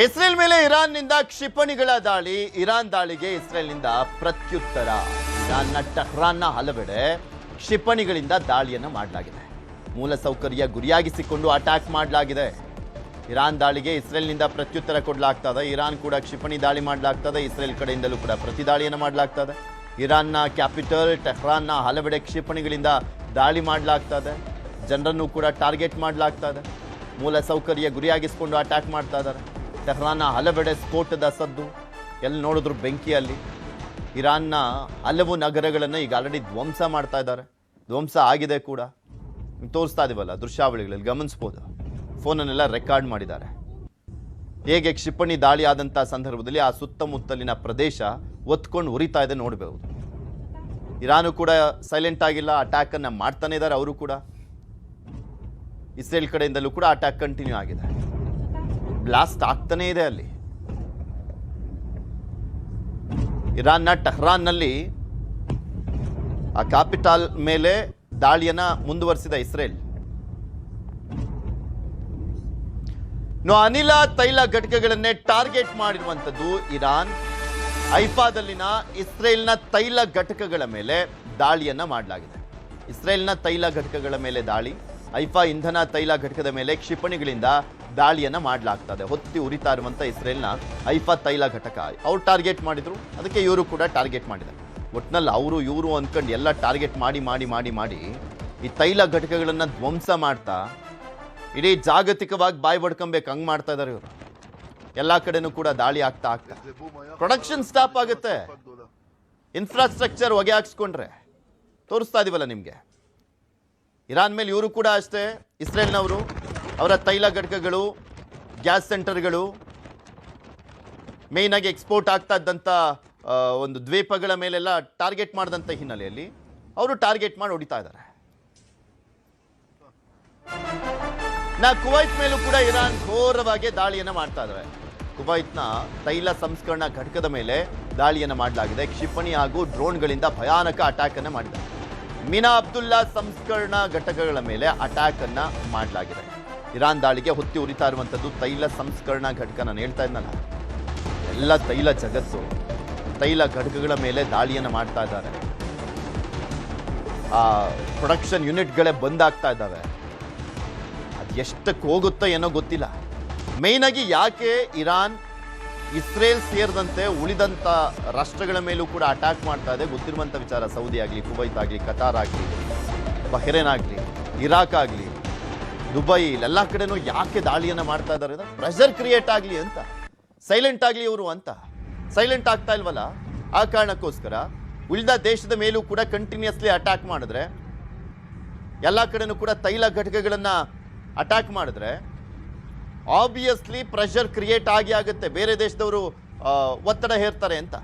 Israel ಮೇಲೆ ಇರಾನ್ನಿಂದ ಕ್ಷಿಪಣಿಗಳ ದಾಳಿ. ಇರಾನ್ ದಾಳಿಗೆ ಇಸ್ರೇಲ್ನಿಂದ ಪ್ರತ್ಯುತ್ತರ. ಇರಾನ್ನ ಟಹ್ರಾನ್ನ ಹಲವೆಡೆ ಕ್ಷಿಪಣಿಗಳಿಂದ ದಾಳಿಯನ್ನು ಮಾಡಲಾಗಿದೆ. ಮೂಲಸೌಕರ್ಯ ಗುರಿಯಾಗಿಸಿಕೊಂಡು ಅಟ್ಯಾಕ್ ಮಾಡಲಾಗಿದೆ. ಇರಾನ್ ದಾಳಿಗೆ ಇಸ್ರೇಲ್ನಿಂದ ಪ್ರತ್ಯುತ್ತರ ಕೊಡಲಾಗ್ತದೆ. ಇರಾನ್ ಕೂಡ ಕ್ಷಿಪಣಿ ದಾಳಿ ಮಾಡಲಾಗ್ತದೆ. ಇಸ್ರೇಲ್ ಕಡೆಯಿಂದಲೂ ಕೂಡ ಪ್ರತಿದಾಳಿಯನ್ನು ಮಾಡಲಾಗ್ತದೆ. ಇರಾನ್ನ ಕ್ಯಾಪಿಟಲ್ ಟೆಹ್ರಾನ್ನ ಹಲವೆಡೆ ಕ್ಷಿಪಣಿಗಳಿಂದ ದಾಳಿ ಮಾಡಲಾಗ್ತದೆ. ಜನರನ್ನು ಕೂಡ ಟಾರ್ಗೆಟ್ ಮಾಡಲಾಗ್ತದೆ. ಮೂಲಸೌಕರ್ಯ ಗುರಿಯಾಗಿಸಿಕೊಂಡು ಅಟ್ಯಾಕ್ ಮಾಡ್ತಾ ಇದ್ದಾರೆ. ಟೆಹ್ರಾನ್ನ ಹಲವೆಡೆ ಸ್ಫೋಟದ ಸದ್ದು, ಎಲ್ಲಿ ನೋಡಿದ್ರು ಬೆಂಕಿಯಲ್ಲಿ. ಇರಾನ್ನ ಹಲವು ನಗರಗಳನ್ನು ಈಗ ಆಲ್ರೆಡಿ ಧ್ವಂಸ ಮಾಡ್ತಾ ಇದ್ದಾರೆ. ಧ್ವಂಸ ಆಗಿದೆ ಕೂಡ. ತೋರಿಸ್ತಾ ಇದೀವಲ್ಲ ದೃಶ್ಯಾವಳಿಗಳಲ್ಲಿ ಗಮನಿಸ್ಬೋದು. ಫೋನನ್ನೆಲ್ಲ ರೆಕಾರ್ಡ್ ಮಾಡಿದ್ದಾರೆ. ಹೇಗೆ ಕ್ಷಿಪಣಿ ದಾಳಿ ಆದಂಥ ಸಂದರ್ಭದಲ್ಲಿ ಆ ಸುತ್ತಮುತ್ತಲಿನ ಪ್ರದೇಶ ಒತ್ಕೊಂಡು ಉರಿತಾ ಇದೆ ನೋಡಬಹುದು. ಇರಾನು ಕೂಡ ಸೈಲೆಂಟ್ ಆಗಿಲ್ಲ, ಅಟ್ಯಾಕನ್ನು ಮಾಡ್ತಾನೆ ಇದ್ದಾರೆ ಅವರು ಕೂಡ. ಇಸ್ರೇಲ್ ಕಡೆಯಿಂದಲೂ ಕೂಡ ಅಟ್ಯಾಕ್ ಕಂಟಿನ್ಯೂ ಆಗಿದೆ. ಬ್ಲಾಸ್ಟ್ ಆಗ್ತಾನೇ ಇದೆ ಅಲ್ಲಿ. ಇರಾನ್ನ ಟಹ್ರಾನ್ನಲ್ಲಿ ಆ ಕ್ಯಾಪಿಟಲ್ ಮೇಲೆ ದಾಳಿಯನ್ನ ಮುಂದುವರಿಸಿದ ಇಸ್ರೇಲ್. ಅನಿಲ ತೈಲ ಘಟಕಗಳನ್ನೇ ಟಾರ್ಗೆಟ್ ಮಾಡಿರುವಂಥದ್ದು ಇರಾನ್. ಹೈಫಾದಲ್ಲಿನ ಇಸ್ರೇಲ್ನ ತೈಲ ಘಟಕಗಳ ಮೇಲೆ ದಾಳಿಯನ್ನ ಮಾಡಲಾಗಿದೆ. ಇಸ್ರೇಲ್ನ ತೈಲ ಘಟಕಗಳ ಮೇಲೆ ದಾಳಿ. ಹೈಫಾ ಇಂಧನ ತೈಲ ಘಟಕದ ಮೇಲೆ ಕ್ಷಿಪಣಿಗಳಿಂದ ದಾಳಿಯನ್ನ ಮಾಡಲಾಗ್ತದೆ. ಹೊತ್ತಿ ಉರಿತಾ ಇರುವಂಥ ಇಸ್ರೇಲ್ನ ಹೈಫಾ ತೈಲ ಘಟಕ ಅವ್ರು ಟಾರ್ಗೆಟ್ ಮಾಡಿದ್ರು, ಅದಕ್ಕೆ ಇವರು ಕೂಡ ಟಾರ್ಗೆಟ್ ಮಾಡಿದ್ದಾರೆ. ಒಟ್ನಲ್ಲಿ ಅವರು ಇವರು ಅಂದ್ಕೊಂಡು ಎಲ್ಲ ಟಾರ್ಗೆಟ್ ಮಾಡಿ ಮಾಡಿ ಮಾಡಿ ಮಾಡಿ ಈ ತೈಲ ಘಟಕಗಳನ್ನು ಧ್ವಂಸ ಮಾಡ್ತಾ ಇಡೀ ಜಾಗತಿಕವಾಗಿ ಬಾಯಿ ಬಡ್ಕೊಬೇಕು ಹಂಗೆ ಮಾಡ್ತಾ ಇದ್ದಾರೆ ಇವರು. ಎಲ್ಲ ಕಡೆನೂ ಕೂಡ ದಾಳಿ ಆಗ್ತಾ ಆಗ್ತಾ ಪ್ರೊಡಕ್ಷನ್ ಸ್ಟಾಪ್ ಆಗುತ್ತೆ. ಇನ್ಫ್ರಾಸ್ಟ್ರಕ್ಚರ್ ಹೊಗೆ ಹಾಕ್ಸ್ಕೊಂಡ್ರೆ ತೋರಿಸ್ತಾ ಇದೀವಲ್ಲ ನಿಮಗೆ. ಇರಾನ್ ಮೇಲೆ ಇವರು ಕೂಡ ಅಷ್ಟೇ, ಇಸ್ರೇಲ್ನವರು ಅವರ ತೈಲ ಘಟಕಗಳು, ಗ್ಯಾಸ್ ಸೆಂಟರ್ಗಳು, ಮೇಯ್ನಾಗಿ ಎಕ್ಸ್ಪೋರ್ಟ್ ಆಗ್ತಾ ಇದ್ದಂಥ ಒಂದು ದ್ವೀಪಗಳ ಮೇಲೆಲ್ಲ ಟಾರ್ಗೆಟ್ ಮಾಡಿದಂಥ ಹಿನ್ನೆಲೆಯಲ್ಲಿ ಅವರು ಟಾರ್ಗೆಟ್ ಮಾಡಿ ಹೊಡಿತಾ ಇದ್ದಾರೆ. ಕುವೈತ್ ಮೇಲೂ ಕೂಡ ಇರಾನ್ ಘೋರವಾಗಿ ದಾಳಿಯನ್ನು ಮಾಡ್ತಾ ಇದ್ದಾರೆ. ಕುವೈತ್ನ ತೈಲ ಸಂಸ್ಕರಣಾ ಘಟಕದ ಮೇಲೆ ದಾಳಿಯನ್ನು ಮಾಡಲಾಗಿದೆ. ಕ್ಷಿಪಣಿ ಹಾಗೂ ಡ್ರೋನ್ಗಳಿಂದ ಭಯಾನಕ ಅಟ್ಯಾಕ್ ಅನ್ನು ಮಾಡಿದ್ದಾರೆ. ಮಿನಾ ಅಬ್ದುಲ್ಲಾ ಸಂಸ್ಕರಣಾ ಘಟಕಗಳ ಮೇಲೆ ಅಟ್ಯಾಕ್ ಅನ್ನ ಮಾಡಲಾಗಿದೆ. ಇರಾನ್ ದಾಳಿಗೆ ಹೊತ್ತಿ ಉರಿತಾ ಇರುವಂಥದ್ದು ತೈಲ ಸಂಸ್ಕರಣಾ ಘಟಕ. ನಾನು ಹೇಳ್ತಾ ಇದ್ನಲ್ಲ, ಎಲ್ಲ ತೈಲ ಜಗತ್ತು ತೈಲ ಘಟಕಗಳ ಮೇಲೆ ದಾಳಿಯನ್ನು ಮಾಡ್ತಾ ಇದ್ದಾರೆ. ಆ ಪ್ರೊಡಕ್ಷನ್ ಯೂನಿಟ್ಗಳೇ ಬಂದಾಗ್ತಾ ಇದ್ದಾವೆ. ಅದು ಎಷ್ಟಕ್ಕೆ ಹೋಗುತ್ತೋ ಏನೋ ಗೊತ್ತಿಲ್ಲ. ಮೇಯ್ನಾಗಿ ಯಾಕೆ ಇರಾನ್ ಇಸ್ರೇಲ್ ಸೇರಿದಂತೆ ಉಳಿದಂಥ ರಾಷ್ಟ್ರಗಳ ಮೇಲೂ ಕೂಡ ಅಟ್ಯಾಕ್ ಮಾಡ್ತಾ ಇದೆ ಗೊತ್ತಿರುವಂಥ ವಿಚಾರ. ಸೌದಿ ಆಗಲಿ, ಕುವೈತ್ ಆಗಲಿ, ಕತಾರ್ ಆಗಲಿ, ಬಹ್ರೇನ್ ಆಗಲಿ, ಇರಾಕ್ ಆಗಲಿ, ದುಬೈ, ಇಲ್ಲೆಲ್ಲ ಕಡೆನೂ ಯಾಕೆ ದಾಳಿಯನ್ನು ಮಾಡ್ತಾ ಇದ್ದಾರೆ ಅಂದರೆ ಪ್ರೆಷರ್ ಕ್ರಿಯೇಟ್ ಆಗಲಿ ಅಂತ. ಸೈಲೆಂಟ್ ಆಗಲಿ ಇವರು ಅಂತ. ಸೈಲೆಂಟ್ ಆಗ್ತಾ ಇಲ್ವಲ್ಲ, ಆ ಕಾರಣಕ್ಕೋಸ್ಕರ ಉಳಿದ ದೇಶದ ಮೇಲೂ ಕೂಡ ಕಂಟಿನ್ಯೂಸ್ಲಿ ಅಟ್ಯಾಕ್ ಮಾಡಿದ್ರೆ, ಎಲ್ಲ ಕಡೆನೂ ಕೂಡ ತೈಲ ಘಟಕಗಳನ್ನು ಅಟ್ಯಾಕ್ ಮಾಡಿದ್ರೆ ಆಬ್ವಿಯಸ್ಲಿ ಪ್ರೆಷರ್ ಕ್ರಿಯೇಟ್ ಆಗುತ್ತೆ. ಬೇರೆ ದೇಶದವರು ಒತ್ತಡ ಹೇರ್ತಾರೆ ಅಂತ.